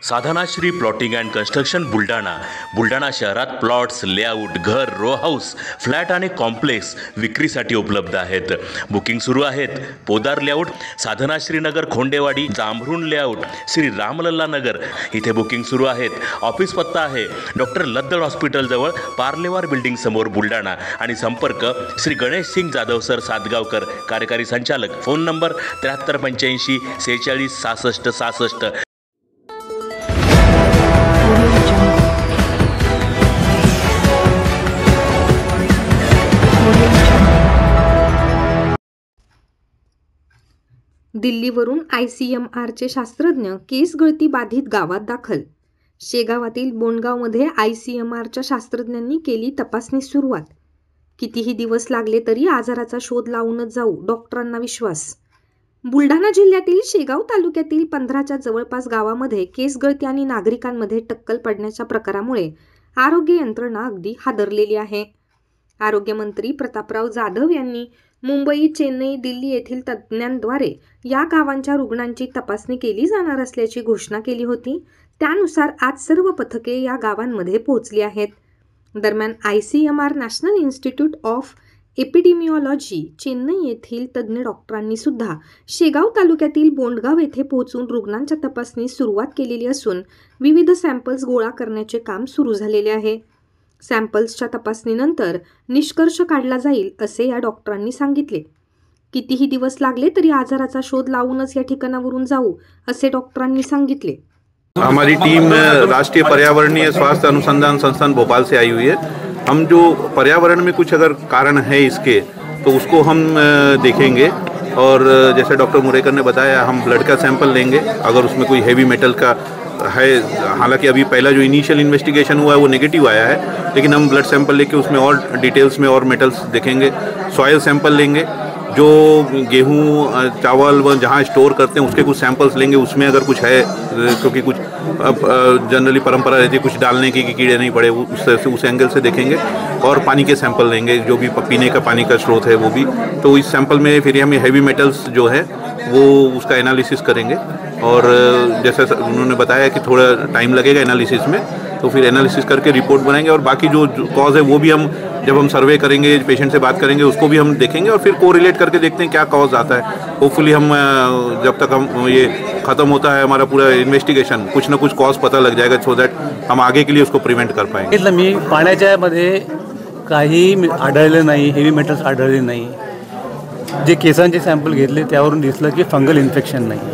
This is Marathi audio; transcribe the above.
Sadhanashri plotting and construction Buldhana शहरात प्लॉट्स, लेआउट, घर, रो हाऊस, फ्लॅट आणि कॉम्प्लेक्स विक्रीसाठी उपलब्ध आहेत. बुकिंग सुरू आहेत. पोदार लेआउट, साधनाश्री नगर, खोंडेवाडी, जांभरुण लेआउट, श्री रामलल्ला नगर इथे बुकिंग सुरू आहेत. ऑफिस पत्ता आहे डॉक्टर लद्दड हॉस्पिटल जवळ, पार्लेवार बिल्डिंग समोर, बुलढाणा. आणि संपर्क श्री गणेश सिंग जाधव सर सातगावकर, कार्यकारी संचालक. Phone number 7385 46 66 66. दिल्लीवरून ICMRचे शास्त्रज्ञ केस गळती बाधित गावात दाखल. शेगावातील बोंडगावमध्ये ICMRच्या शास्त्रज्ञांनी केली तपासणी सुरुवात. कितीही दिवस लागले तरी आजाराचा शोध लावूनच जाऊ, डॉक्टरांना विश्वास. बुलढाणा जिल्ह्यातील शेगाव तालुक्यातील 15च्या जवळपास गावामध्ये केस गळती आणि नागरिकांमध्ये टक्कल पडण्याच्या प्रकारामुळे आरोग्य यंत्रणा अगदी हादरलेली आहे. आरोग्यमंत्री प्रतापराव जाधव यांनी मुंबई, चेन्नई, दिल्ली येथील तज्ज्ञांद्वारे या गावांच्या रुग्णांची तपासणी केली जाणार असल्याची घोषणा केली होती. त्यानुसार आज सर्व पथके या गावांमध्ये पोहोचली आहेत. दरम्यान ICMR national institute of epidemiology Chennai येथील तज्ज्ञ डॉक्टरांनी सुद्धा शेगाव तालुक्यातील बोंडगाव येथे पोहोचून रुग्णांच्या तपासणीस सुरुवात केलेली असून विविध सॅम्पल्स गोळा करण्याचे काम सुरू झालेले आहे. सॅम्पल्सच्या तपासणीनंतर निष्कर्ष काढला जाईल असे या डॉक्टरांनी सांगितले. कितीही दिवस लागले तरी आजाराचा शोध लावूनच या ठिकाणावरून जाऊ असे डॉक्टरांनी सांगितले. हमारी टीम राष्ट्रीय पर्यावरणीय स्वास्थ्य अनुसंधान संस्थान भोपाल से आई हुई है. हम जो पर्यावरण में कुछ अगर कारण है इसके तो उसको हम देखेंगे और जैसे डॉक्टर मुरेकर ने बताया हम ब्लड का सैंपल लेंगे. अगर उसमें कोई हेवी मेटल का है, हालांकि अभी पहला जो इनिशियल इन्वेस्टिगेशन हुआ है वो नेगेटिव आया है, लेकिन हम ब्लड सैंपल लेके उसमें और डिटेल्स में और मेटल्स देखेंगे. सॉयल सैंपल लेंगे, जो गेहूँ, चावल व जहाँ स्टोर करते हैं उसके कुछ सैंपल्स लेंगे. उसमें अगर कुछ है, क्योंकि कुछ जनरली परंपरा रहती है कुछ डालने की कि कीड़े नहीं पड़े, उस एंगल से देखेंगे. और पानी के सैंपल लेंगे, जो भी पीने का पानी का स्रोत है वो भी. तो इस सैंपल में फिर हमें हेवी मेटल्स जो है वो उसका एनालिसिस करेंगे. और जैसे उन्होंने बताया कि थोड़ा टाइम लगेगा एनालिसिस में, तो फिर एनालिसिस करके रिपोर्ट बनाएंगे. और बाकी जो कॉज है वो भी हम जब हम सर्वे करेंगे, पेशेंट से बात करेंगे, उसको भी हम देखेंगे और फिर कोरिलेट करके देखते हैं क्या कॉज आता है. होपफुली हम जब तक हम ये ख़त्म होता है हमारा पूरा इन्वेस्टिगेशन, कुछ ना कुछ कॉज पता लग जाएगा, सो दैट हम आगे के लिए उसको प्रिव्हेंट कर पाएंगे. मी पाण्याच्या मध्ये काही आढळलं नाही, हेवी मेटल्स आढळले नाही. जे केसांचे सॅम्पल घेतले त्यावरून दिसलं की फंगल इन्फेक्शन नाही.